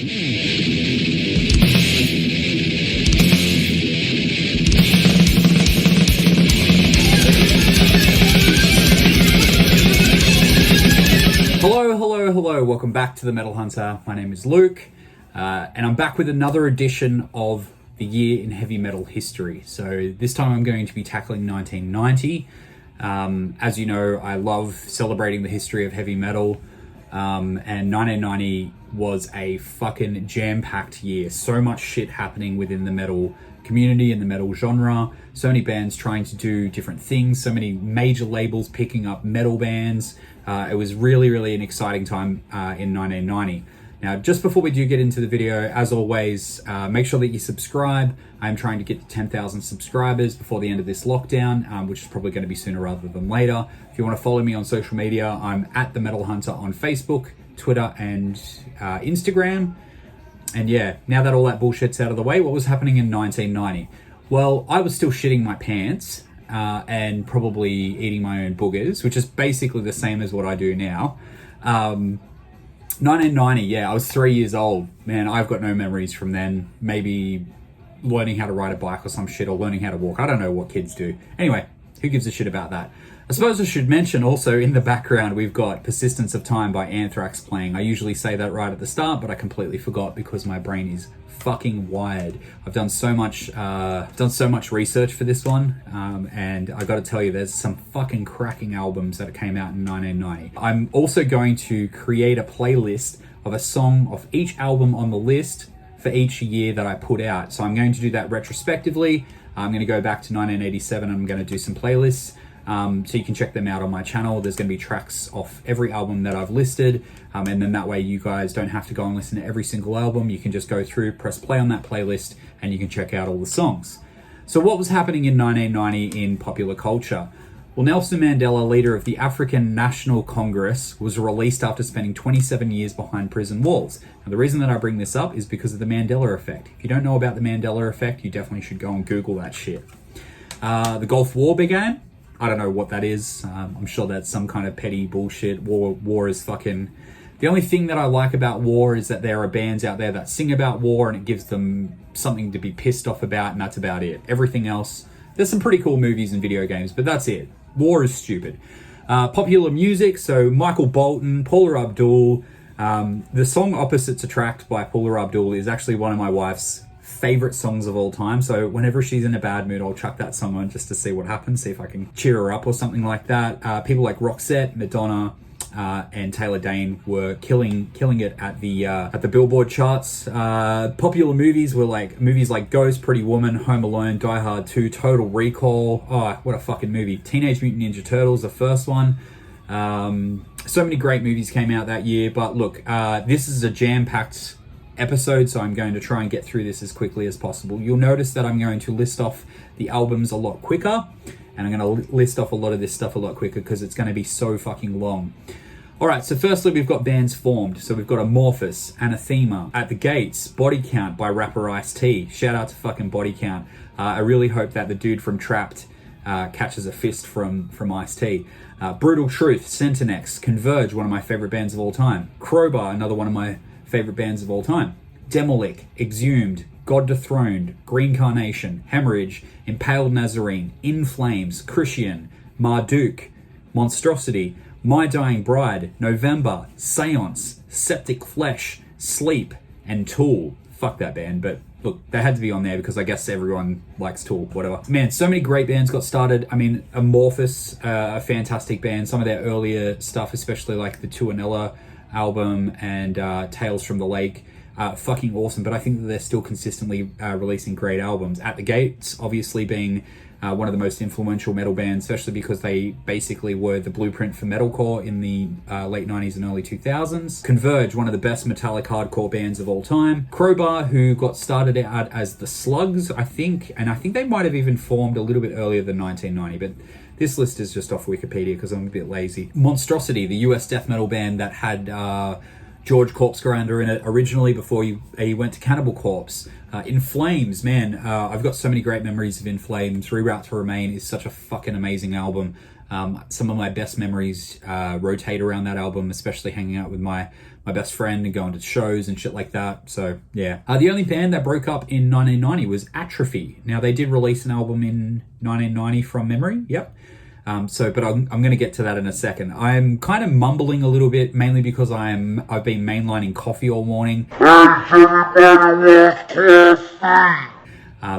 Hello, welcome back to The Metal Hunter. My name is Luke, and I'm back with another edition of the year in heavy metal history. So this time I'm going to be tackling 1990. As you know, I love celebrating the history of heavy metal, and 1990 was a fucking jam-packed year. So much shit happening within the metal community and the metal genre. So many bands trying to do different things, so many major labels picking up metal bands. It was really an exciting time in 1990. Now, just before we do get into the video, as always, make sure that you subscribe. I'm trying to get to 10,000 subscribers before the end of this lockdown, which is probably going to be sooner rather than later. If you want to follow me on social media, I'm at The Metal Hunter on Facebook, Twitter, and Instagram. And yeah, now that all that bullshit's out of the way, what was happening in 1990? Well, I was still shitting my pants and probably eating my own boogers, which is basically the same as what I do now. 1990, yeah, I was 3 years old. Man, I've got no memories from then. Maybe learning how to ride a bike or some shit, or learning how to walk. I don't know what kids do. Anyway, who gives a shit about that? I suppose I should mention also in the background, we've got Persistence of Time by Anthrax playing. I usually say that right at the start, but I completely forgot because my brain is fucking wired. I've done so much research for this one, and I got to tell you, there's some fucking cracking albums that came out in 1990. I'm also going to create a playlist of a song of each album on the list for each year that I put out. So I'm going to do that retrospectively. I'm going to go back to 1987 and I'm going to do some playlists. So you can check them out on my channel. There's going to be tracks off every album that I've listed, and then that way you guys don't have to go and listen to every single album. You can just go through, press play on that playlist, and you can check out all the songs. So what was happening in 1990 in popular culture? Well, Nelson Mandela, leader of the African National Congress, was released after spending 27 years behind prison walls. Now, the reason that I bring this up is because of the Mandela effect. If you don't know about the Mandela effect, you definitely should go and Google that shit. The Gulf War began. I don't know what that is. I'm sure that's some kind of petty bullshit. War is fucking... The only thing that I like about war is that there are bands out there that sing about war and it gives them something to be pissed off about, and that's about it. Everything else... There's some pretty cool movies and video games, but that's it. War is stupid. Popular music, so Michael Bolton, Paula Abdul. The song Opposites Attract by Paula Abdul is actually one of my wife's favorite songs of all time. So whenever she's in a bad mood, I'll chuck that song on just to see what happens, see if I can cheer her up or something like that. People like Roxette, Madonna, and Taylor Dane were killing it at the Billboard charts. Popular movies were like movies like Ghost, Pretty Woman, Home Alone, Die Hard 2, Total Recall. Oh, what a fucking movie. Teenage Mutant Ninja Turtles, the first one. So many great movies came out that year, but look, this is a jam-packed episode, so I'm going to try and get through this as quickly as possible. You'll notice that I'm going to list off the albums a lot quicker, and I'm going to list off a lot of this stuff a lot quicker because it's going to be so fucking long. Alright, so firstly we've got bands formed. So we've got Amorphous, Anathema, At the Gates, Body Count by rapper Ice-T. Shout out to fucking Body Count. I really hope that the dude from Trapped catches a fist from Ice-T. Brutal Truth, Centinex, Converge, one of my favorite bands of all time. Crowbar, another one of my favorite bands of all time. Demolich, Exhumed, God Dethroned, Green Carnation, Hemorrhage, Impaled Nazarene, In Flames, Christian, Marduk, Monstrosity, My Dying Bride, November, Seance, Septic Flesh, Sleep, and Tool. Fuck that band, but look, they had to be on there because I guess everyone likes Tool, whatever. Man, so many great bands got started. I mean, Amorphous, a fantastic band. Some of their earlier stuff, especially like the Tuonela album and Tales from the Lake, fucking awesome. But I think that they're still consistently releasing great albums. At the Gates, obviously being one of the most influential metal bands, especially because they basically were the blueprint for metalcore in the late 90s and early 2000s. Converge, one of the best metallic hardcore bands of all time. Crowbar, who got started out as the Slugs, I think, and I think they might have even formed a little bit earlier than 1990, but this list is just off Wikipedia because I'm a bit lazy. Monstrosity, the US death metal band that had George Corpsegrinder in it originally before he went to Cannibal Corpse. In Flames, man, I've got so many great memories of In Flames. Reroute to Remain is such a fucking amazing album. Some of my best memories rotate around that album, especially hanging out with my my best friend and going to shows and shit like that. So yeah. The only band that broke up in 1990 was Atrophy. Now they did release an album in 1990 from memory. Yep. But I'm going to get to that in a second. I'm kind of mumbling a little bit, mainly because I've been mainlining coffee all morning.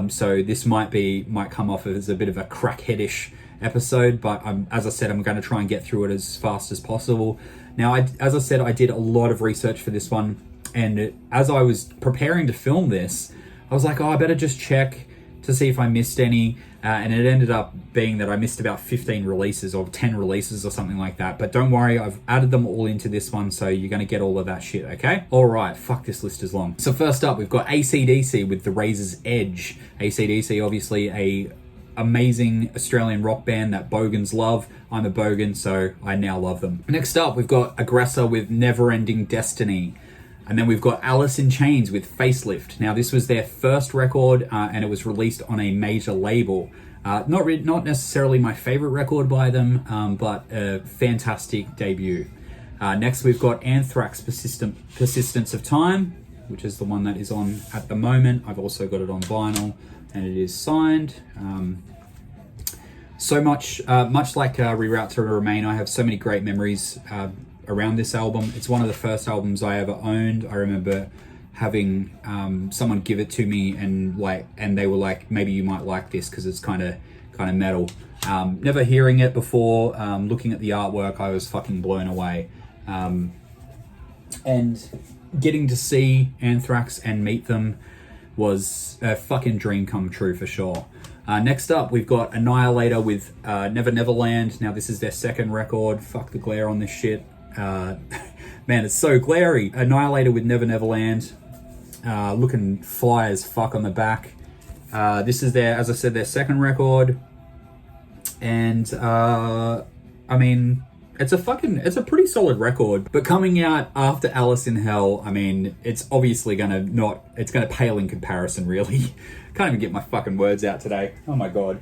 So this might come off as a bit of a crackheadish episode, but as I said, I'm going to try and get through it as fast as possible. Now, as I said, I did a lot of research for this one, and as I was preparing to film this, I was like, I better just check to see if I missed any, and it ended up being that I missed about 15 releases or 10 releases or something like that. But don't worry, I've added them all into this one, so you're going to get all of that shit, okay? All right, fuck, this list is long. So first up, we've got AC/DC with The Razor's Edge. AC/DC, obviously a amazing Australian rock band that Bogans love. I'm a Bogan, so I now love them. Next up, we've got Aggressor with Never-Ending Destiny. And then we've got Alice in Chains with Facelift. Now, this was their first record, and it was released on a major label. Not necessarily my favorite record by them, but a fantastic debut. Next, we've got Anthrax Persistence of Time, which is the one that is on at the moment. I've also got it on vinyl, and it is signed. Much like Reroute to Remain, I have so many great memories around this album. It's one of the first albums I ever owned. I remember having someone give it to me and they were like, maybe you might like this because it's kind of metal. Never hearing it before, looking at the artwork, I was fucking blown away. And getting to see Anthrax and meet them was a fucking dream come true for sure. Next up, we've got Annihilator with Never Neverland. Now, this is their second record. Fuck the glare on this shit. Man, it's so glary. Annihilator with Never Neverland. Looking fly as fuck on the back. This is as I said, their second record. And, I mean, it's a pretty solid record. But coming out after Alice in Hell, I mean, it's obviously it's gonna pale in comparison, really. Can't even get my fucking words out today. Oh my God.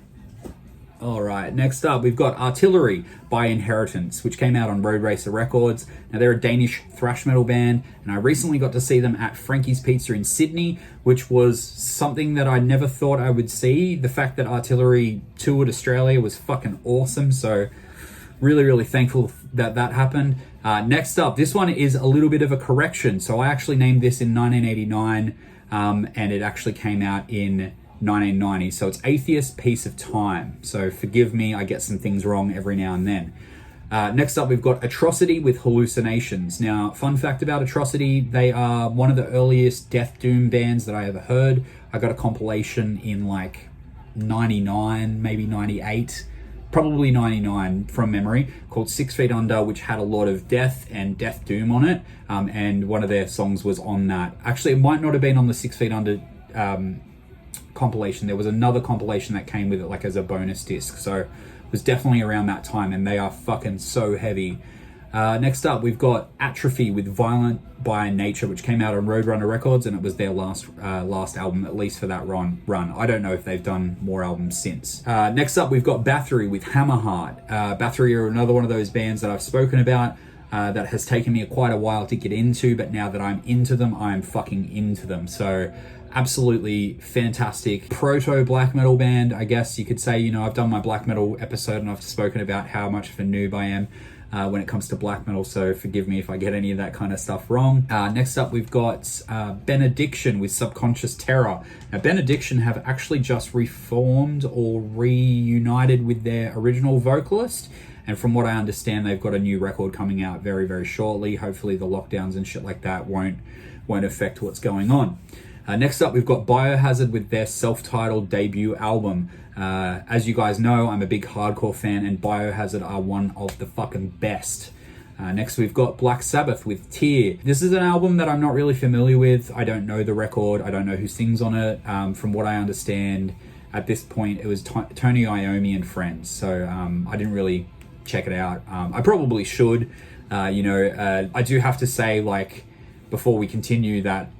All right, next up, we've got Artillery by Inheritance, which came out on Road Racer Records. Now, they're a Danish thrash metal band, and I recently got to see them at Frankie's Pizza in Sydney, which was something that I never thought I would see. The fact that Artillery toured Australia was fucking awesome, so really, really thankful that happened. Next up, this one is a little bit of a correction. So I actually named this in 1989, and it actually came out in 1990. So it's Atheist Piece of Time. So forgive me, I get some things wrong every now and then. Next up, we've got Atrocity with Hallucinations. Now, fun fact about Atrocity, they are one of the earliest death doom bands that I ever heard. I got a compilation in like 99, maybe 98, probably 99 from memory, called 6 Feet Under, which had a lot of death and death doom on it. And one of their songs was on that. Actually, it might not have been on the 6 Feet Under compilation. There was another compilation that came with it, like as a bonus disc. So it was definitely around that time, and they are fucking so heavy. Next up, we've got Atrophy with Violent by Nature, which came out on Roadrunner Records, and it was their last album, at least for that run. I don't know if they've done more albums since. Next up, we've got Bathory with Hammerheart. Bathory are another one of those bands that I've spoken about that has taken me quite a while to get into, but now that I'm into them, I'm fucking into them. So absolutely fantastic proto black metal band, I guess you could say. You know, I've done my black metal episode and I've spoken about how much of a noob I am when it comes to black metal, so forgive me if I get any of that kind of stuff wrong. Next up, we've got Benediction with Subconscious Terror. Now, Benediction have actually just reformed or reunited with their original vocalist, and from what I understand, they've got a new record coming out very, very shortly. Hopefully the lockdowns and shit like that won't affect what's going on. Next up, we've got Biohazard with their self-titled debut album. As you guys know, I'm a big hardcore fan, and Biohazard are one of the fucking best. Next, we've got Black Sabbath with Tear. This is an album that I'm not really familiar with. I don't know the record. I don't know who sings on it. From what I understand, at this point, it was Tony Iommi and friends. So I didn't really check it out. I probably should. I do have to say, like, before we continue, that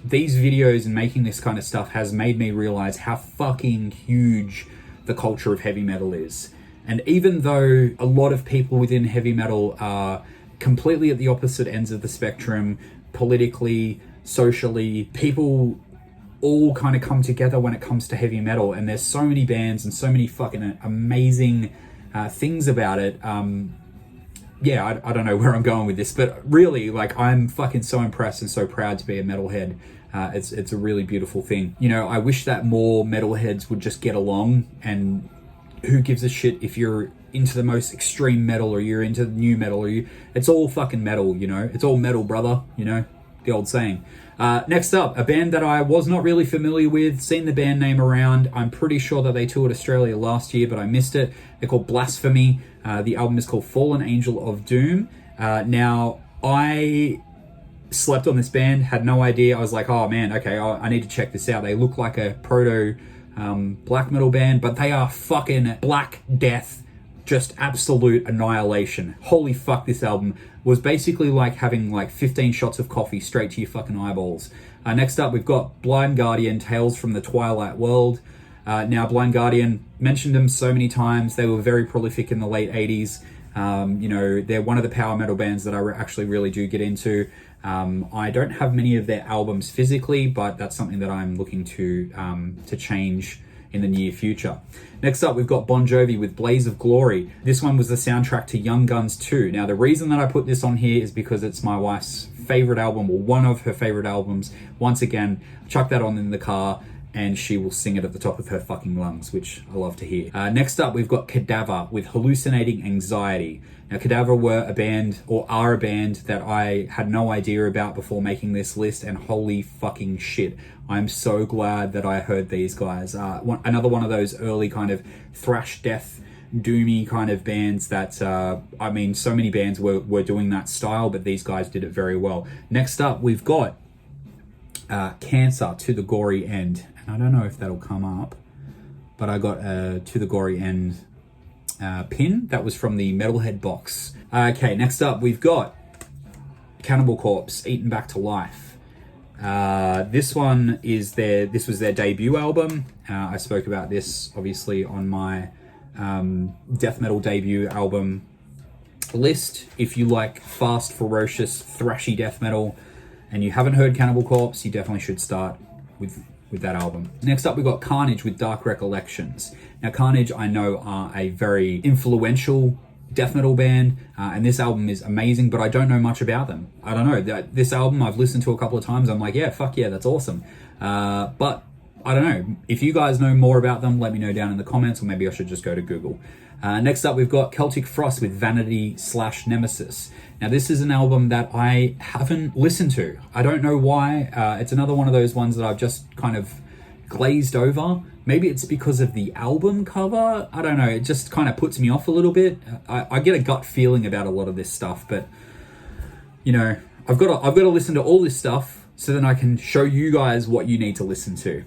these videos and making this kind of stuff has made me realize how fucking huge the culture of heavy metal is. And even though a lot of people within heavy metal are completely at the opposite ends of the spectrum, politically, socially. People all kind of come together when it comes to heavy metal, and there's so many bands and so many fucking amazing things about it. I don't know where I'm going with this, but really, like, I'm fucking so impressed and so proud to be a metalhead. It's a really beautiful thing. You know, I wish that more metalheads would just get along, and who gives a shit if you're into the most extreme metal or you're into new metal, or it's all fucking metal, you know? It's all metal, brother, you know? The old saying. Next up, a band that I was not really familiar with, seen the band name around. I'm pretty sure that they toured Australia last year, but I missed it. They're called Blasphemy. The album is called Fallen Angel of Doom. Now, I slept on this band, had no idea. I was like, oh man, okay, I need to check this out. They look like a proto black metal band, but they are fucking Black Death, just absolute annihilation. Holy fuck, this album was basically like having like 15 shots of coffee straight to your fucking eyeballs. Next up, we've got Blind Guardian, Tales from the Twilight World. Now, Blind Guardian, mentioned them so many times. They were very prolific in the late 80s. You know, they're one of the power metal bands that I actually really do get into. I don't have many of their albums physically, but that's something that I'm looking to change in the near future. Next up, we've got Bon Jovi with Blaze of Glory. This one was the soundtrack to Young Guns 2. Now, the reason that I put this on here is because it's my wife's favorite album, or one of her favorite albums. Once again, chuck that on in the car and she will sing it at the top of her fucking lungs, which I love to hear. Next up, we've got Cadaver with Hallucinating Anxiety. Now, Cadaver were a band, or are a band, that I had no idea about before making this list, and holy fucking shit, I'm so glad that I heard these guys. Another one of those early kind of thrash death, doomy kind of bands that, I mean, so many bands were doing that style, but these guys did it very well. Next up, we've got Cancer, To the Gory End. And I don't know if that'll come up, but I got To the Gory End pin. That was from the Metalhead box. Okay, next up, we've got Cannibal Corpse, Eaten Back to Life. This one is this was their debut album. I spoke about this obviously on my death metal debut album list. If you like fast, ferocious, thrashy death metal and you haven't heard Cannibal Corpse, you definitely should start with that album. Next up, we've got Carnage with Dark Recollections. Now, Carnage, I know, are a very influential death metal band, and this album is amazing, but I don't know much about them. I don't know. This album I've listened to a couple of times. I'm like, yeah, fuck yeah, that's awesome. But I don't know. If you guys know more about them, let me know down in the comments, or maybe I should just go to Google. Next up, we've got Celtic Frost with Vanity/Nemesis. Now, this is an album that I haven't listened to. I don't know why. It's another one of those ones that I've just kind of glazed over. Maybe it's because of the album cover. I don't know. It just kind of puts me off a little bit. I get a gut feeling about a lot of this stuff, but you know, I've got to listen to all this stuff so then I can show you guys what you need to listen to.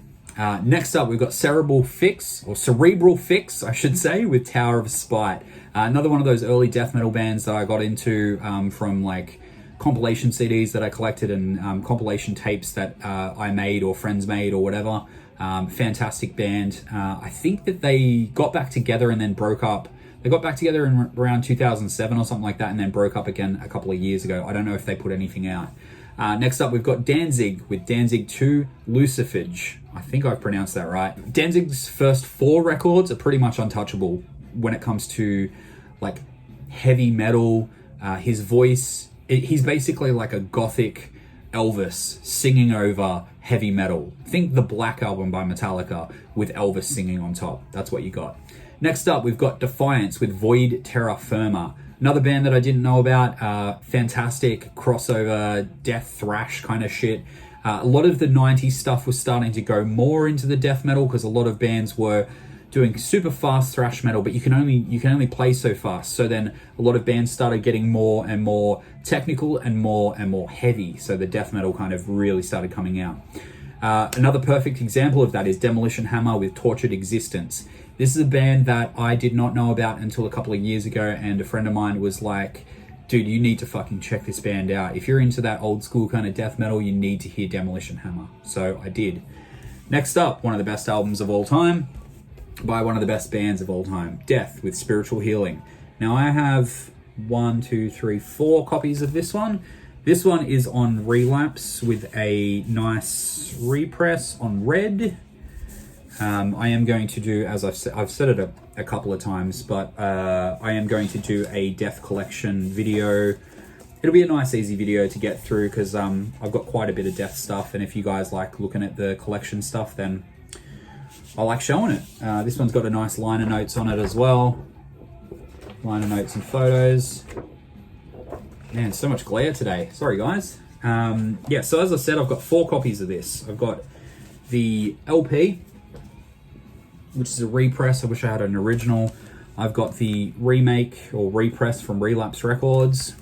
Next up, we've got Cerebral Fix, I should say, with Tower of Spite. Another one of those early death metal bands that I got into from like compilation CDs that I collected and compilation tapes that I made or friends made or whatever. Fantastic band. I think that they got back together and then broke up. They got back together in around 2007 or something like that, and then broke up again a couple of years ago. I don't know if they put anything out. Next up, we've got Danzig with Danzig 2 Lucifage. I think I've pronounced that right. Danzig's first 4 records are pretty much untouchable when it comes to like heavy metal. His voice, he's basically like a gothic Elvis singing over heavy metal. Think the Black Album by Metallica with Elvis singing on top. That's what you got. Next up, we've got Defiance with Void Terra Firma. Another band that I didn't know about. Fantastic crossover death thrash kind of shit. A lot of the 90s stuff was starting to go more into the death metal because a lot of bands were doing super fast thrash metal, but you can only play so fast. So then a lot of bands started getting more and more technical and more heavy. So the death metal kind of really started coming out. Another perfect example of that is Demolition Hammer with Tortured Existence. This is a band that I did not know about until a couple of years ago, and a friend of mine was like, dude, you need to fucking check this band out. If you're into that old school kind of death metal, you need to hear Demolition Hammer. So I did. Next up, one of the best albums of all time by one of the best bands of all time, Death with Spiritual Healing. Now, I have one, two, three, 4 copies of this one. This one is on Relapse with a nice repress on red. I am going to do, as I've said it a couple of times, but I am going to do a Death Collection video. It'll be a nice, easy video to get through because I've got quite a bit of Death stuff, and if you guys like looking at the collection stuff, then I like showing it. This one's got a nice liner notes on it as well. Liner notes and photos. Man, so much glare today. Sorry, guys. Yeah, so as I said, I've got 4 copies of this. I've got the LP, which is a repress. I wish I had an original. I've got the remake or repress from Relapse Records.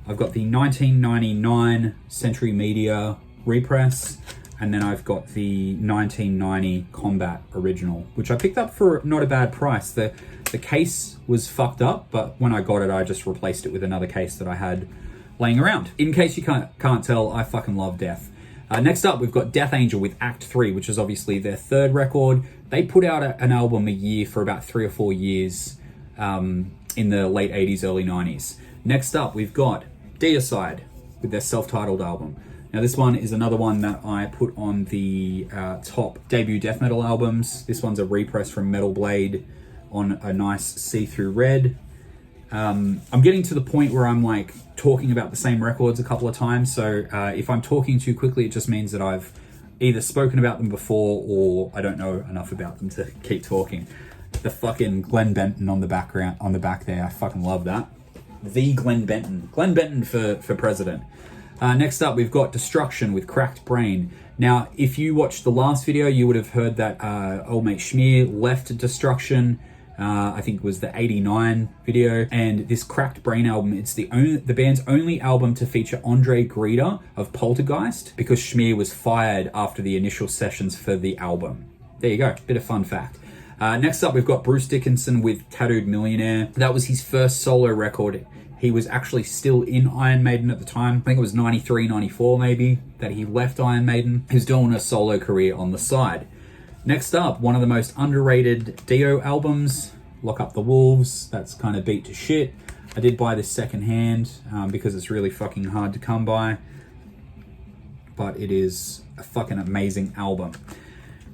I've got the 1999 Century Media repress. And then I've got the 1990 Combat original, which I picked up for not a bad price. The case was fucked up, but when I got it, I just replaced it with another case that I had laying around. In case you can't tell, I fucking love Death. Next up, we've got Death Angel with Act 3, which is obviously their 3rd record. They put out an album a year for about 3 or 4 years in the late 80s, early 90s. Next up, we've got Deicide with their self-titled album. Now, this one is another one that I put on the top debut death metal albums. This one's a repress from Metal Blade on a nice see-through red. I'm getting to the point where I'm like talking about the same records a couple of times, so if I'm talking too quickly, it just means that I've either spoken about them before or I don't know enough about them to keep talking. The fucking Glenn Benton on the back there, I fucking love that. The Glenn Benton for president. Next up, we've got Destruction with Cracked Brain. Now, if you watched the last video, you would have heard that old mate Schmier left Destruction. I think it was the 89 video. And this Cracked Brain album, it's the band's only album to feature Andre Grieder of Poltergeist, because Schmier was fired after the initial sessions for the album. There you go, bit of fun fact. Next up, we've got Bruce Dickinson with Tattooed Millionaire. That was his first solo record. He was actually still in Iron Maiden at the time. I think it was 93, 94 maybe, that he left Iron Maiden. He was doing a solo career on the side. Next up, one of the most underrated Dio albums, Lock Up the Wolves. That's kind of beat to shit. I did buy this secondhand because it's really fucking hard to come by. But it is a fucking amazing album.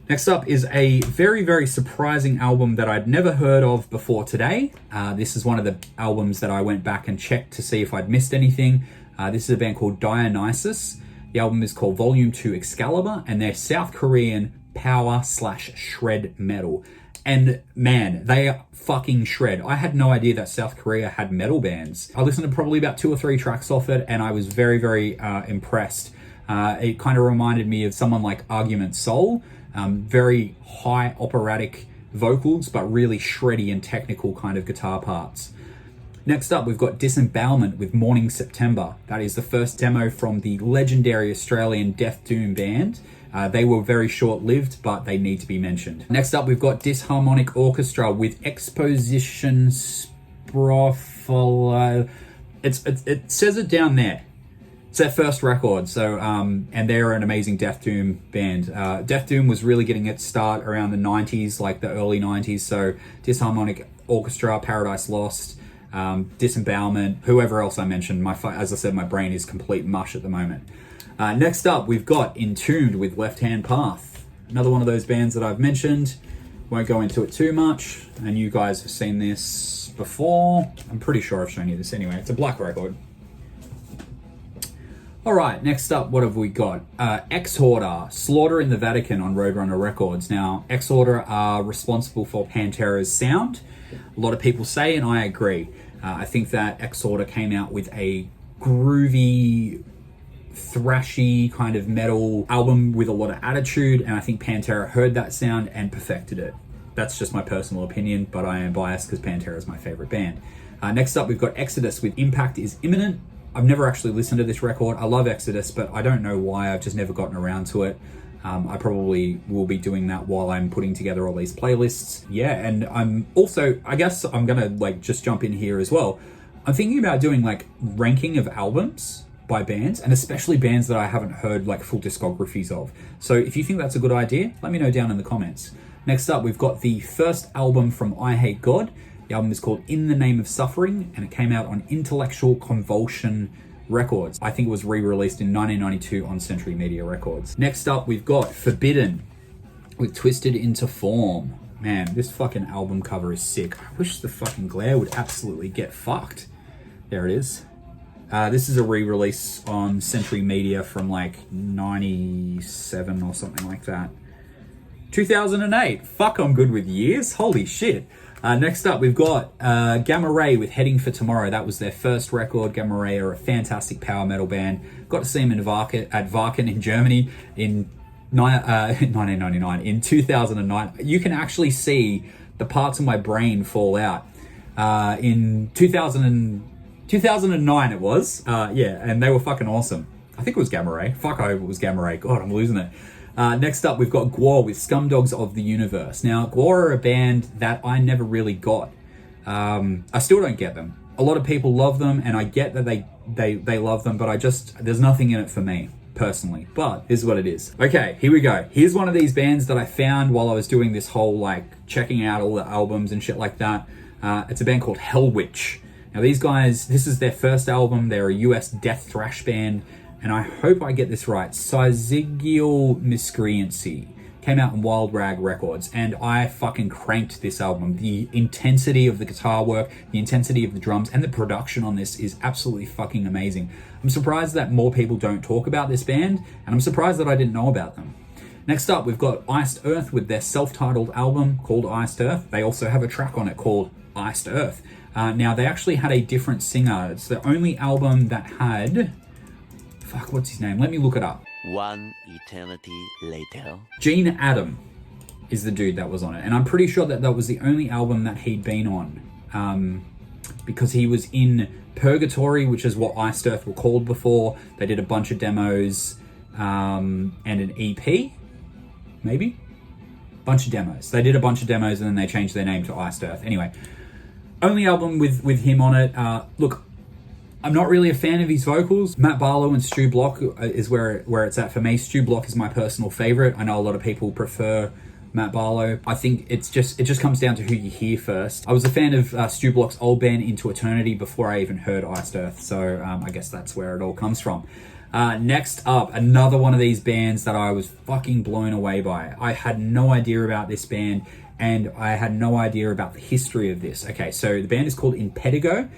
Next up is a very, very surprising album that I'd never heard of before today. This is one of the albums that I went back and checked to see if I'd missed anything. This is a band called Dionysus. The album is called Volume 2 Excalibur, and they're South Korean power/shred metal. And man, they fucking shred. I had no idea that South Korea had metal bands. I listened to probably about 2 or 3 tracks off it, and I was very, very impressed. It kind of reminded me of someone like Argument Soul. Very high operatic vocals, but really shreddy and technical kind of guitar parts. Next up, we've got Disembowelment with Morning September. That is the first demo from the legendary Australian Death Doom band. They were very short-lived, but they need to be mentioned. Next up, we've got Disharmonic Orchestra with Exposition Sprofala. It says it down there. It's their first record, so and they're an amazing Death Doom band. Death Doom was really getting its start around the 90s, like the early 90s, so Disharmonic Orchestra, Paradise Lost, Disembowelment, whoever else I mentioned. As I said, my brain is complete mush at the moment. Next up, we've got Entombed with Left Hand Path. Another one of those bands that I've mentioned. Won't go into it too much, and you guys have seen this before. I'm pretty sure I've shown you this anyway. It's a black record. All right, next up, what have we got? Exhorder, Slaughter in the Vatican on Roadrunner Records. Now, Exhorder are responsible for Pantera's sound. A lot of people say, and I agree. I think that Exhorder came out with a groovy, thrashy kind of metal album with a lot of attitude, and I think Pantera heard that sound and perfected it. That's just my personal opinion, but I am biased because Pantera is my favorite band. Next up, we've got Exodus with Impact is Imminent. I've never actually listened to this record. I love Exodus, but I don't know why. I've just never gotten around to it. I probably will be doing that while I'm putting together all these playlists. Yeah, and I'm also, I guess I'm gonna like just jump in here as well. I'm thinking about doing like ranking of albums by bands, and especially bands that I haven't heard like full discographies of. So if you think that's a good idea, let me know down in the comments. Next up, we've got the first album from I Hate God. The album is called In the Name of Suffering, and it came out on Intellectual Convulsion Records. I think it was re-released in 1992 on Century Media Records. Next up, we've got Forbidden with Twisted Into Form. Man, this fucking album cover is sick. I wish the fucking glare would absolutely get fucked. There it is. This is a re-release on Century Media from like 97 or something like that. 2008. Fuck, I'm good with years. Holy shit. Next up, we've got Gamma Ray with Heading for Tomorrow. That was their first record. Gamma Ray are a fantastic power metal band. Got to see them at Wacken in Germany in 1999. In 2009, you can actually see the parts of my brain fall out. In 2009 it was. Yeah, and they were fucking awesome. I think it was Gamma Ray. Fuck, I hope it was Gamma Ray. God, I'm losing it. Next up, we've got Gwar with Scumdogs of the Universe. Now, Gwar are a band that I never really got. I still don't get them. A lot of people love them, and I get that they love them, but there's nothing in it for me, personally. But this is what it is. Okay, here we go. Here's one of these bands that I found while I was doing this whole, like, checking out all the albums and shit like that. It's a band called Hellwitch. Now, these guys, this is their first album. They're a US death thrash band, and I hope I get this right. Syzygial Miscreancy came out on Wild Rag Records, and I fucking cranked this album. The intensity of the guitar work, the intensity of the drums, and the production on this is absolutely fucking amazing. I'm surprised that more people don't talk about this band, and I'm surprised that I didn't know about them. Next up, we've got Iced Earth with their self-titled album called Iced Earth. They also have a track on it called Iced Earth. Now, they actually had a different singer. It's the only album that had... Fuck, what's his name? Let me look it up. One eternity later. Gene Adam is the dude that was on it. And I'm pretty sure that was the only album that he'd been on. Because he was in Purgatory, which is what Iced Earth were called before. They did a bunch of demos and an EP, maybe? Bunch of demos. They did a bunch of demos and then they changed their name to Iced Earth. Anyway, only album with him on it. Look, I'm not really a fan of his vocals. Matt Barlow and Stu Block is where it's at for me. Stu Block is my personal favorite. I know a lot of people prefer Matt Barlow. I think it just comes down to who you hear first. I was a fan of Stu Block's old band Into Eternity before I even heard Iced Earth, so I guess that's where it all comes from. Next up, another one of these bands that I was fucking blown away by. I had no idea about this band, and I had no idea about the history of this. Okay, so the band is called Impetigo.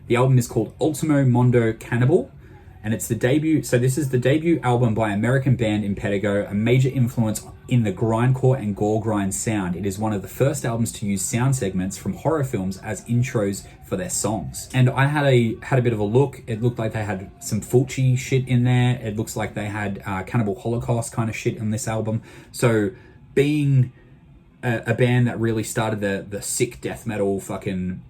The album is called Ultimo Mondo Cannibal, and it's the debut. So this is the debut album by American band Impetigo, a major influence in the grindcore and gore grind sound. It is one of the first albums to use sound segments from horror films as intros for their songs. And I had a bit of a look. It looked like they had some Fulci shit in there. It looks like they had Cannibal Holocaust kind of shit on this album. So being a band that really started the sick death metal fucking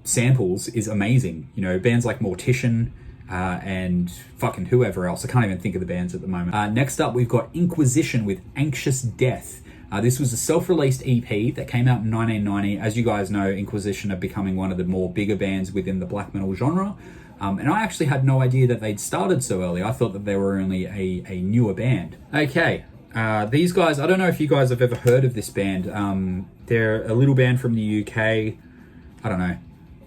samples is amazing. You know, bands like Mortician and fucking whoever else. I can't even think of the bands at the moment. Next up, we've got Inquisition with Anxious Death. This was a self-released EP that came out in 1990. As you guys know, Inquisition are becoming one of the more bigger bands within the black metal genre. And I actually had no idea that they'd started so early. I thought that they were only a newer band. Okay, these guys, I don't know if you guys have ever heard of this band. They're a little band from the UK. I don't know.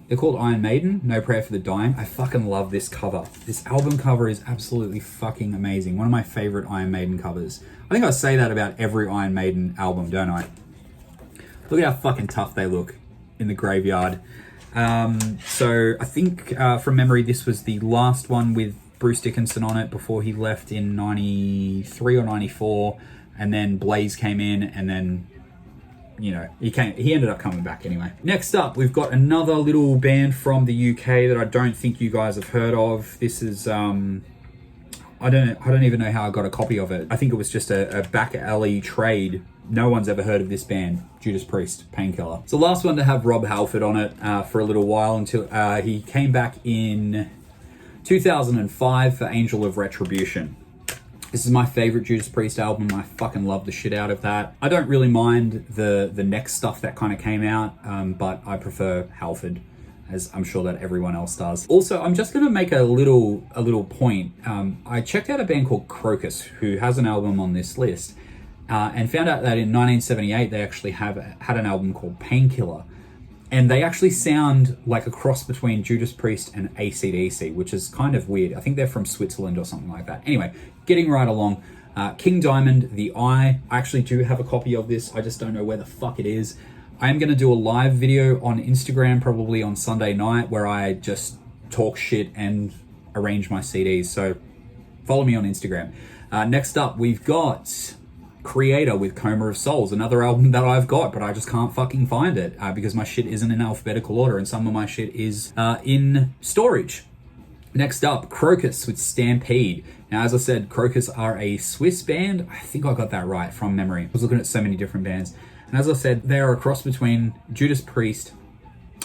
They're called Iron Maiden, No Prayer for the Dying. I fucking love this cover. This album cover is absolutely fucking amazing. One of my favorite Iron Maiden covers. I think I say that about every Iron Maiden album, don't I? Look at how fucking tough they look in the graveyard. So I think from memory, this was the last one with Bruce Dickinson on it before he left in 93 or 94. And then Blaze came in, and then... you know, he ended up coming back anyway. Next up, we've got another little band from the UK that I don't think you guys have heard of. This is, I don't even know how I got a copy of it. I think it was just a back alley trade. No one's ever heard of this band, Judas Priest, Painkiller. It's the last one to have Rob Halford on it for a little while until he came back in 2005 for Angel of Retribution. This is my favorite Judas Priest album. I fucking love the shit out of that. I don't really mind the next stuff that kind of came out, but I prefer Halford, as I'm sure that everyone else does. Also, I'm just going to make a little point. I checked out a band called Crocus, who has an album on this list, and found out that in 1978 they actually had an album called Painkiller. And they actually sound like a cross between Judas Priest and AC/DC, which is kind of weird. I think they're from Switzerland or something like that. Anyway, getting right along. King Diamond, The Eye. I actually do have a copy of this. I just don't know where the fuck it is. I am going to do a live video on Instagram probably on Sunday night where I just talk shit and arrange my CDs. So follow me on Instagram. Next up, we've got Creator with Coma of Souls, another album that I've got, but I just can't fucking find it because my shit isn't in alphabetical order and some of my shit is in storage. Next up, Crocus with Stampede. Now, as I said, Crocus are a Swiss band. I think I got that right from memory. I was looking at so many different bands. And as I said, they are a cross between Judas Priest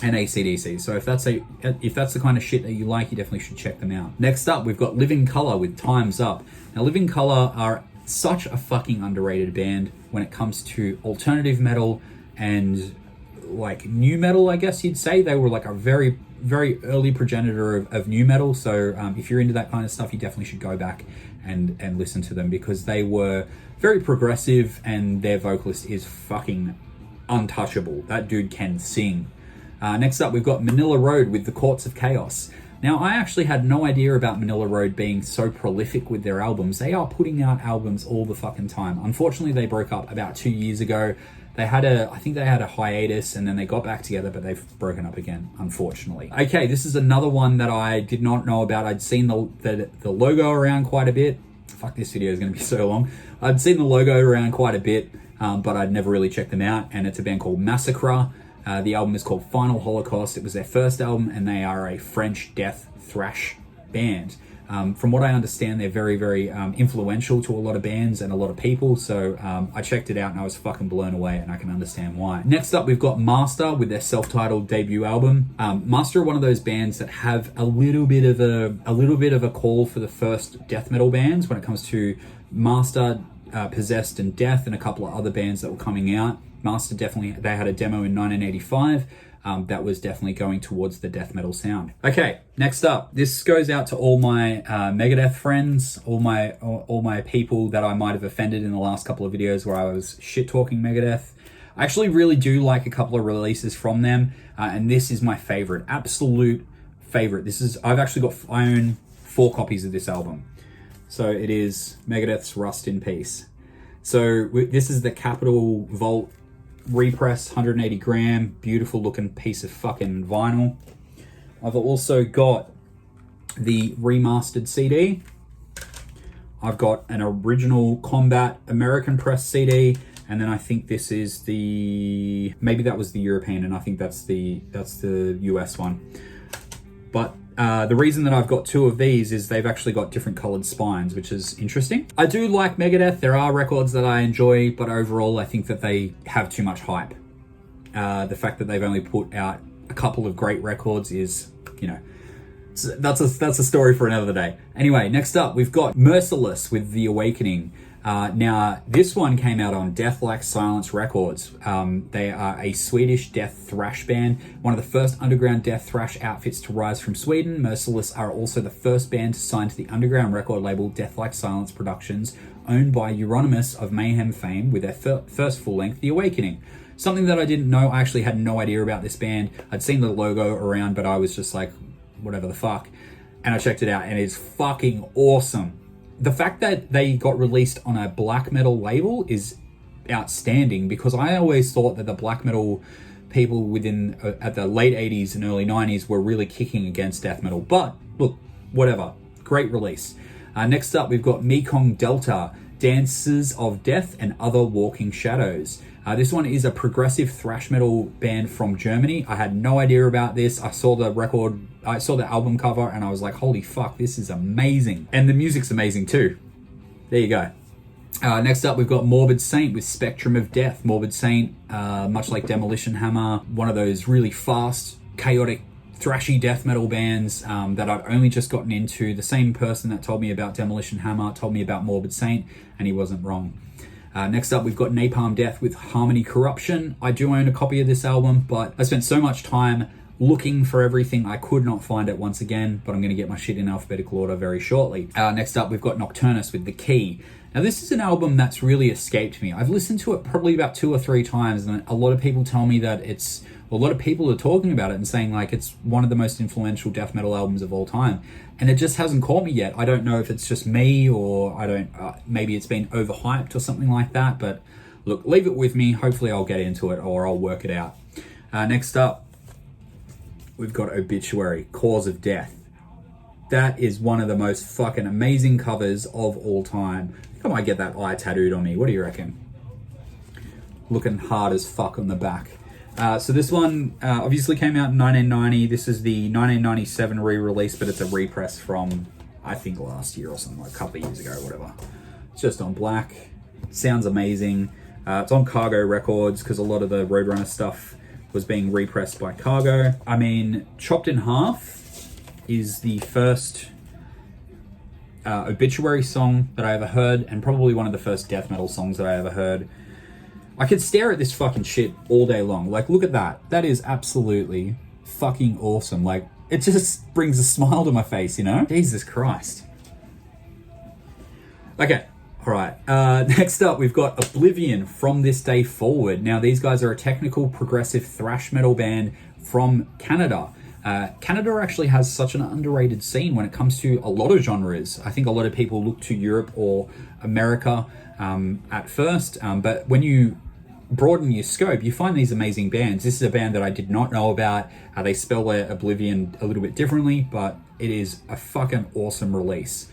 and AC/DC. So if that's the kind of shit that you like, you definitely should check them out. Next up, we've got Living Colour with Time's Up. Now, Living Colour are such a fucking underrated band when it comes to alternative metal and like new metal, I guess you'd say. They were like a very, very early progenitor of new metal. So if you're into that kind of stuff, you definitely should go back and listen to them because they were very progressive and their vocalist is fucking untouchable. That dude can sing. Next up, we've got Manila Road with The Courts of Chaos. Now, I actually had no idea about Manila Road being so prolific with their albums. They are putting out albums all the fucking time. Unfortunately, they broke up about 2 years ago. I think they had a hiatus and then they got back together, but they've broken up again, unfortunately. Okay, this is another one that I did not know about. I'd seen the logo around quite a bit. Fuck, this video is going to be so long. I'd seen the logo around quite a bit, but I'd never really checked them out. And it's a band called Massacre. The album is called Final Holocaust. It was their first album, and they are a French death thrash band. From what I understand, they're very, very influential to a lot of bands and a lot of people. So I checked it out and I was fucking blown away, and I can understand why. Next up, we've got Master with their self-titled debut album. Master are one of those bands that have a little bit of a call for the first death metal bands when it comes to Master, Possessed, and Death, and a couple of other bands that were coming out. Master definitely, they had a demo in 1985. That was definitely going towards the death metal sound. Okay, next up, this goes out to all my Megadeth friends, all my people that I might have offended in the last couple of videos where I was shit talking Megadeth. I actually really do like a couple of releases from them, and this is my favorite, absolute favorite. I own 4 copies of this album. So it is Megadeth's Rust in Peace. So this is the Capitol Vault repress, 180 gram, beautiful looking piece of fucking vinyl. I've also got the remastered CD. I've got an original Combat American press CD, and then I think this is maybe that was the European, and I think that's the US one. But the reason that I've got 2 of these is they've actually got different colored spines, which is interesting. I do like Megadeth. There are records that I enjoy, but overall I think that they have too much hype. The fact that they've only put out a couple of great records is, that's a story for another day. Anyway, next up, we've got Merciless with The Awakening. Now, this one came out on Death Like Silence Records. They are a Swedish death thrash band, one of the first underground death thrash outfits to rise from Sweden. Merciless are also the first band to sign to the underground record label Death Like Silence Productions, owned by Euronymous of Mayhem fame, with their first full-length, The Awakening. Something that I didn't know, I actually had no idea about this band. I'd seen the logo around, but I was just like, whatever the fuck. And I checked it out, and it's fucking awesome. The fact that they got released on a black metal label is outstanding, because I always thought that the black metal people at the late 80s and early 90s were really kicking against death metal. But look, whatever. Great release. Next up, we've got Mekong Delta, Dances of Death and Other Walking Shadows. This one is a progressive thrash metal band from Germany. I had no idea about this. I saw the album cover and I was like, holy fuck, this is amazing. And the music's amazing too. There you go. Next up, we've got Morbid Saint with Spectrum of Death. Morbid Saint, much like Demolition Hammer, one of those really fast, chaotic, thrashy death metal bands that I've only just gotten into. The same person that told me about Demolition Hammer told me about Morbid Saint, and he wasn't wrong. Next up, we've got Napalm Death with Harmony Corruption. I do own a copy of this album, but I spent so much time looking for everything, I could not find it once again, but I'm going to get my shit in alphabetical order very shortly. Next up, we've got Nocturnus with The Key. Now, this is an album that's really escaped me. I've listened to it probably about 2 or 3 times, and a lot of people tell me that it's a lot of people are talking about it and saying like it's one of the most influential death metal albums of all time, and it just hasn't caught me yet. I don't know if it's just me, or I don't maybe it's been overhyped or something like that, but look, leave it with me. Hopefully I'll get into it, or I'll work it out. Next up, we've got Obituary, Cause of Death. That is one of the most fucking amazing covers of all time. I think I might get that eye tattooed on me. What do you reckon? Looking hard as fuck on the back. So this one obviously came out in 1990. This is the 1997 re-release, but it's a repress from, I think, last year or something, like a couple of years ago or whatever. It's just on black. Sounds amazing. It's on Cargo Records because a lot of the Roadrunner stuff was being repressed by Cargo. I mean, Chopped in Half is the first Obituary song that I ever heard, and probably one of the first death metal songs that I ever heard. I could stare at this fucking shit all day long. Like, look at that. That is absolutely fucking awesome. Like, it just brings a smile to my face, you know? Jesus Christ. Okay. All right. Next up, we've got Oblivion, From This Day Forward. Now, these guys are a technical progressive thrash metal band from Canada. Canada actually has such an underrated scene when it comes to a lot of genres. I think a lot of people look to Europe or America at first, but when you broaden your scope, you find these amazing bands. This is a band that I did not know about. They spell their Oblivion a little bit differently, but it is a fucking awesome release.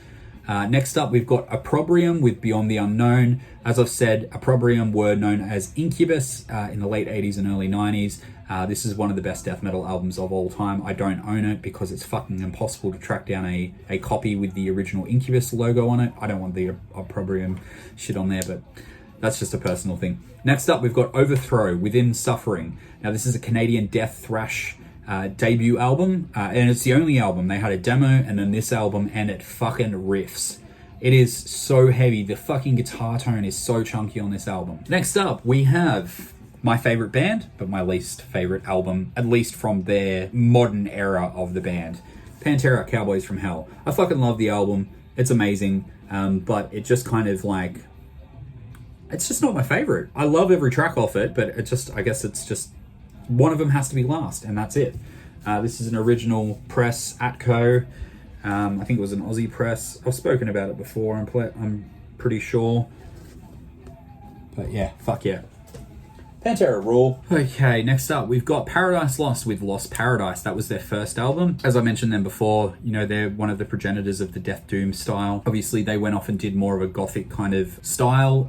Next up, we've got Opprobrium with Beyond the Unknown. As I've said, Opprobrium were known as Incubus in the late 80s and early 90s. This is one of the best death metal albums of all time. I don't own it because it's fucking impossible to track down a copy with the original Incubus logo on it. I don't want the Opprobrium shit on there, but that's just a personal thing. Next up, we've got Overthrow, Within Suffering. Now, this is a Canadian death thrash debut album, and it's the only album. They had a demo and then this album, and it fucking riffs. It is so heavy. The fucking guitar tone is so chunky on this album. Next up, we have my favorite band, but my least favorite album, at least from their modern era of the band. Pantera, Cowboys from Hell. I fucking love the album. It's amazing, but it just kind of like, it's just not my favorite. I love every track off it, but I guess it's just, one of them has to be last, and that's it. This is an original press, Atco. I think it was an Aussie press. I've spoken about it before, I'm pretty sure. But yeah, fuck yeah. Pantera rule. Okay, next up, we've got Paradise Lost with Lost Paradise. That was their first album. As I mentioned them before, you know, they're one of the progenitors of the Death Doom style. Obviously, they went off and did more of a gothic kind of style,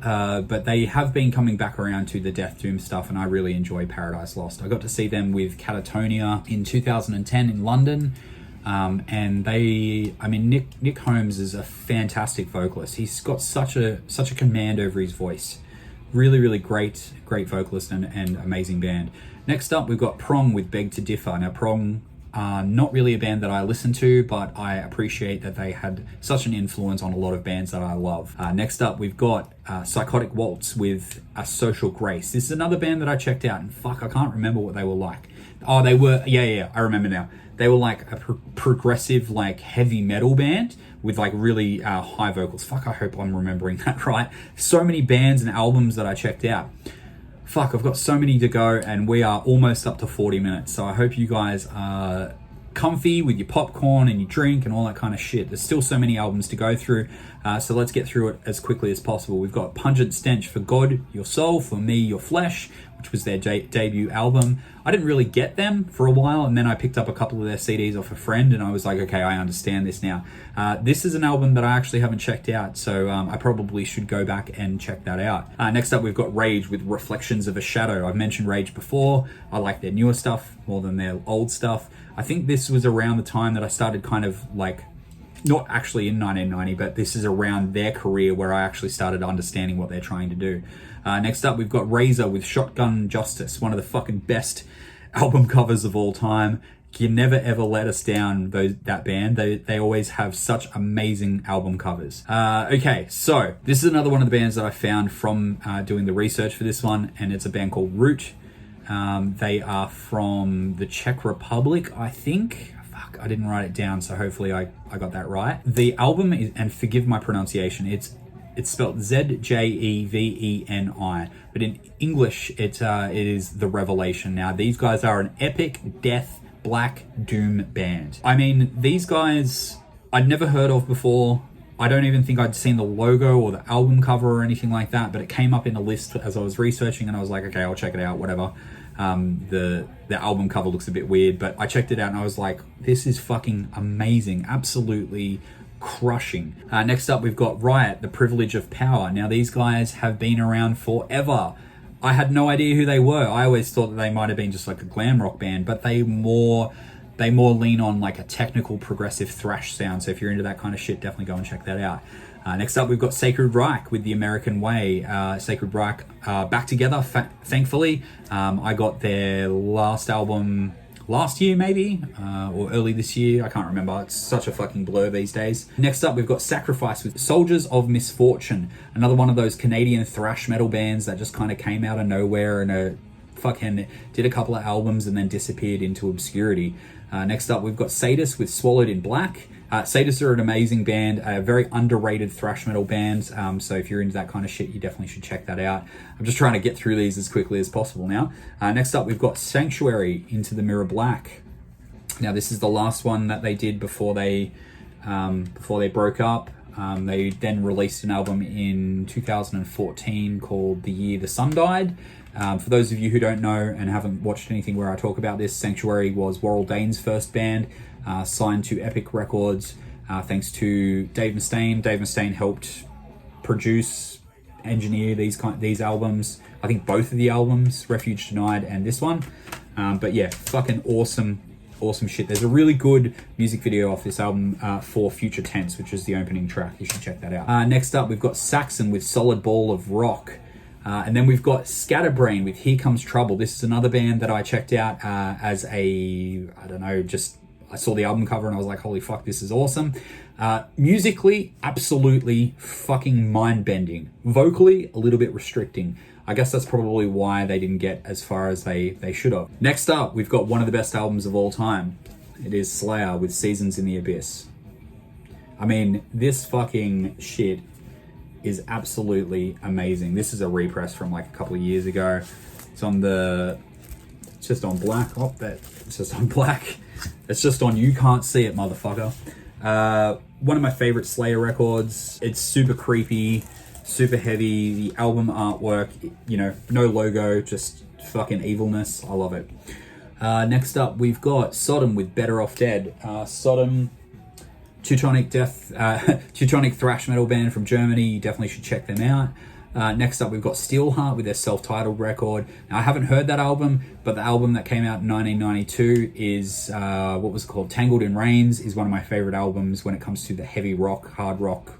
but they have been coming back around to the Death Doom stuff, and I really enjoy Paradise Lost. I got to see them with Catatonia in 2010 in London. And Nick Holmes is a fantastic vocalist. He's got such a command over his voice. Really, really great vocalist and amazing band. Next up, we've got Prong with Beg to Differ. Now, Prong are not really a band that I listen to, but I appreciate that they had such an influence on a lot of bands that I love. Next up, we've got Psychotic Waltz with A Social Grace. This is another band that I checked out, and fuck, I can't remember what they were like. Oh, they were, yeah, I remember now. They were like a progressive, like heavy metal band with like really high vocals. Fuck, I hope I'm remembering that right. So many bands and albums that I checked out. Fuck, I've got so many to go, and we are almost up to 40 minutes. So I hope you guys are comfy with your popcorn and your drink and all that kind of shit. There's still so many albums to go through. So let's get through it as quickly as possible. We've got Pungent Stench, For God, Your Soul, For Me, Your Flesh, which was their debut album. I didn't really get them for a while, and then I picked up a couple of their CDs off a friend, and I was like, okay, I understand this now. This is an album that I actually haven't checked out, so I probably should go back and check that out. Next up, we've got Rage with Reflections of a Shadow. I've mentioned Rage before. I like their newer stuff more than their old stuff. I think this was around the time that I started kind of like, not actually in 1990, but this is around their career where I actually started understanding what they're trying to do. Next up, we've got Razor with Shotgun Justice, one of the fucking best album covers of all time. You never ever let us down, that band. They always have such amazing album covers. Okay, so this is another one of the bands that I found from doing the research for this one, and it's a band called Root. They are from the Czech Republic, I think. Fuck, I didn't write it down, so hopefully I got that right. The album is, and forgive my pronunciation, it's It's spelled Zjeveni, but in English it is The Revelation. Now these guys are an epic death black doom band. I mean, these guys I'd never heard of before. I don't even think I'd seen the logo or the album cover or anything like that, but it came up in a list as I was researching, and I was like, okay, I'll check it out, whatever. The album cover looks a bit weird, but I checked it out and I was like, this is fucking amazing, absolutely crushing. Next up, we've got Riot, The Privilege of Power. Now, these guys have been around forever. I had no idea who they were. I always thought that they might have been just like a glam rock band, but they more lean on like a technical progressive thrash sound. So if you're into that kind of shit, definitely go and check that out. Next up, we've got Sacred Reich with The American Way. Sacred Reich back together, thankfully. I got their last album last year, maybe, or early this year. I can't remember. It's such a fucking blur these days. Next up, we've got Sacrifice with Soldiers of Misfortune. Another one of those Canadian thrash metal bands that just kind of came out of nowhere and fucking did a couple of albums and then disappeared into obscurity. Next up, we've got Sadus with Swallowed in Black. Sadus are an amazing band, a very underrated thrash metal band. So if you're into that kind of shit, you definitely should check that out. I'm just trying to get through these as quickly as possible now. Next up, we've got Sanctuary, Into the Mirror Black. Now, this is the last one that they did before they broke up. They then released an album in 2014 called The Year the Sun Died. For those of you who don't know and haven't watched anything where I talk about this, Sanctuary was Warrell Dane's first band, signed to Epic Records thanks to Dave Mustaine. Dave Mustaine helped produce, engineer these albums. I think both of the albums, Refuge Denied and this one. But yeah, fucking awesome shit. There's a really good music video off this album for Future Tense, which is the opening track. You should check that out. Next up, we've got Saxon with Solid Ball of Rock. And then we've got Scatterbrain with Here Comes Trouble. This is another band that I checked out as I saw the album cover and I was like, holy fuck, this is awesome. Musically, absolutely fucking mind-bending. Vocally, a little bit restricting. I guess that's probably why they didn't get as far as they should have. Next up, we've got one of the best albums of all time. It is Slayer with Seasons in the Abyss. I mean, this fucking shit is absolutely amazing. This is a repress from like a couple of years ago. It's just on black. It's just on black. It's just on You Can't See It, motherfucker. One of my favorite Slayer records. It's super creepy, super heavy. The album artwork, no logo, just fucking evilness. I love it. Next up, we've got Sodom with Better Off Dead. Sodom, Teutonic thrash metal band from Germany. You definitely should check them out. Next up, we've got Steelheart with their self-titled record. Now, I haven't heard that album, but the album that came out in 1992 is, what was it called? Tangled in Rains is one of my favorite albums when it comes to the heavy rock, hard rock,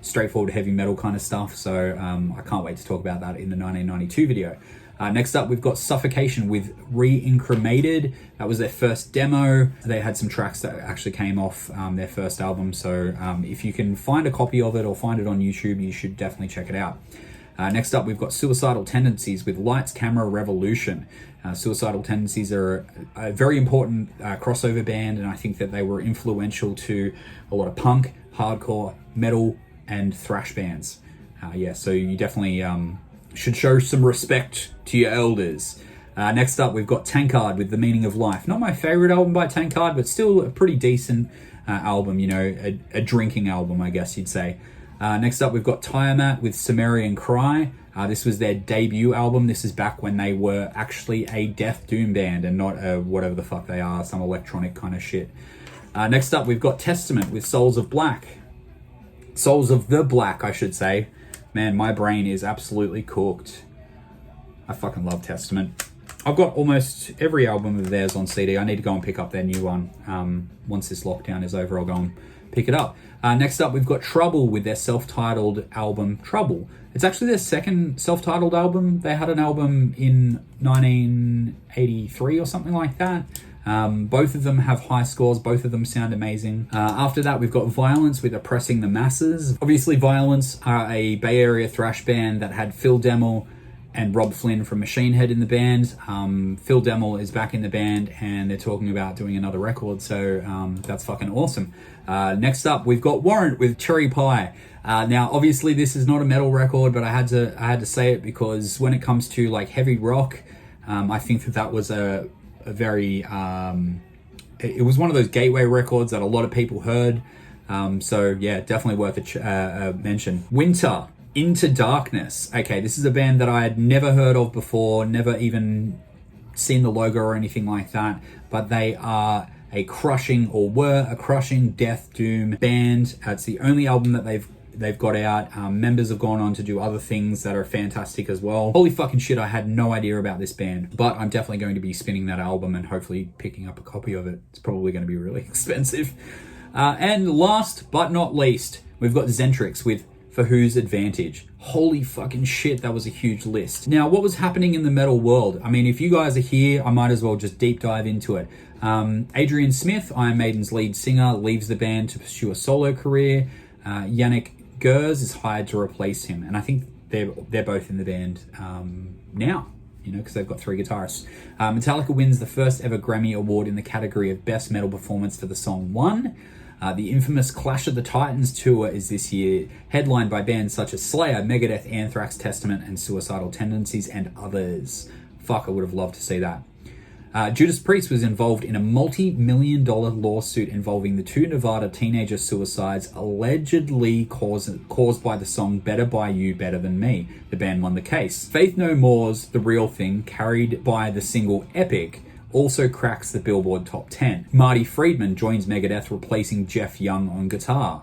straightforward heavy metal kind of stuff. So I can't wait to talk about that in the 1992 video. Next up, we've got Suffocation with Re-Incremated. That was their first demo. They had some tracks that actually came off their first album. So if you can find a copy of it or find it on YouTube, you should definitely check it out. Next up, we've got Suicidal Tendencies with Lights, Camera, Revolution. Suicidal Tendencies are a very important crossover band, and I think that they were influential to a lot of punk, hardcore, metal, and thrash bands. So you definitely should show some respect to your elders. Next up, we've got Tankard with The Meaning of Life. Not my favorite album by Tankard, but still a pretty decent album, a drinking album, I guess you'd say. Next up, we've got Tiamat with Sumerian Cry. This was their debut album. This is back when they were actually a death doom band and not whatever the fuck they are, some electronic kind of shit. Next up, we've got Testament with Souls of Black. Souls of the Black, I should say. Man, my brain is absolutely cooked. I fucking love Testament. I've got almost every album of theirs on CD. I need to go and pick up their new one. Once this lockdown is over, I'll go and pick it up. Next up, we've got Trouble with their self-titled album, Trouble. It's actually their second self-titled album. They had an album in 1983 or something like that. Both of them have high scores. Both of them sound amazing. After that, we've got Violence with Oppressing the Masses. Obviously, Violence are a Bay Area thrash band that had Phil Demmel and Rob Flynn from Machine Head in the band. Phil Demmel is back in the band, and they're talking about doing another record, so that's fucking awesome. Next up, we've got Warrant with Cherry Pie. Now, obviously, this is not a metal record, but I had to say it because when it comes to like heavy rock, I think that was a very it was one of those gateway records that a lot of people heard. So yeah, definitely worth a mention. Winter, Into Darkness. Okay, this is a band that I had never heard of before, never even seen the logo or anything like that, but they are were a crushing death doom band. It's the only album that they've got out. Members have gone on to do other things that are fantastic as well. Holy fucking shit, I had no idea about this band, but I'm definitely going to be spinning that album and hopefully picking up a copy of it. It's probably going to be really expensive. And last but not least, we've got Zentrix with For Whose Advantage. Holy fucking shit, that was a huge list. Now, what was happening in the metal world? I mean, if you guys are here, I might as well just deep dive into it. Adrian Smith, Iron Maiden's lead singer, leaves the band to pursue a solo career. Yannick Gers is hired to replace him, and I think they're both in the band now, because they've got 3 guitarists. Metallica wins the first ever Grammy Award in the category of Best Metal Performance for the song One. The infamous Clash of the Titans tour is this year, headlined by bands such as Slayer, Megadeth, Anthrax, Testament, and Suicidal Tendencies, and others. Fuck, I would have loved to see that. Judas Priest was involved in a multi-million-dollar lawsuit involving the 2 Nevada teenager suicides allegedly caused by the song Better By You, Better Than Me. The band won the case. Faith No More's The Real Thing, carried by the single Epic, also cracks the Billboard Top 10. Marty Friedman joins Megadeth, replacing Jeff Young on guitar.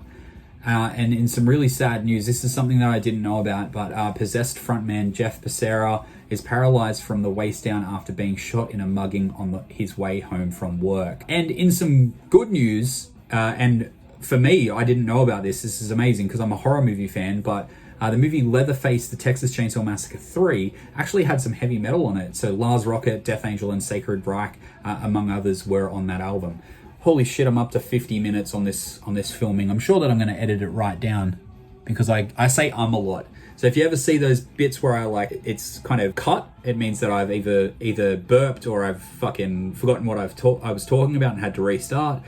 And in some really sad news, this is something that I didn't know about, but Possessed frontman Jeff Becerra is paralyzed from the waist down after being shot in a mugging on his way home from work. And in some good news, and for me, I didn't know about this. This is amazing because I'm a horror movie fan, but the movie Leatherface, The Texas Chainsaw Massacre 3 actually had some heavy metal on it. So Lars Rocket, Death Angel, and Sacred Reich, among others, were on that album. Holy shit, I'm up to 50 minutes on this filming. I'm sure that I'm going to edit it right down because I say a lot. So if you ever see those bits where it's kind of cut, it means that I've either burped or I've fucking forgotten what I was talking about and had to restart,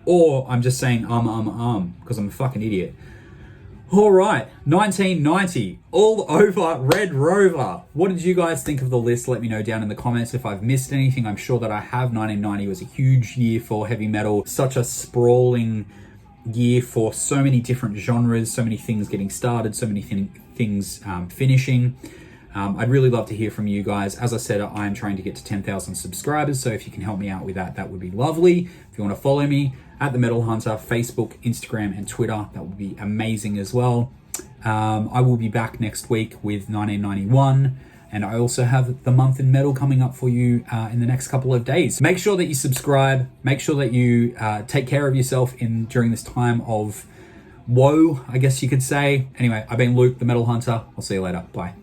or I'm just saying because I'm a fucking idiot. All right, 1990, All Over Red Rover. What did you guys think of the list? Let me know down in the comments if I've missed anything. I'm sure that I have. 1990 was a huge year for heavy metal, such a sprawling year for so many different genres, so many things getting started, so many things finishing. I'd really love to hear from you guys. As I said, I'm trying to get to 10,000 subscribers, so if you can help me out with that, that would be lovely. If you want to follow me, at The Metal Hunter, Facebook, Instagram, and Twitter, that would be amazing as well. I will be back next week with 1991, and I also have the month in metal coming up for you in the next couple of days. Make sure that you subscribe. Make sure that you take care of yourself during this time of woe, I guess you could say. Anyway, I've been Luke, The Metal Hunter. I'll see you later. Bye.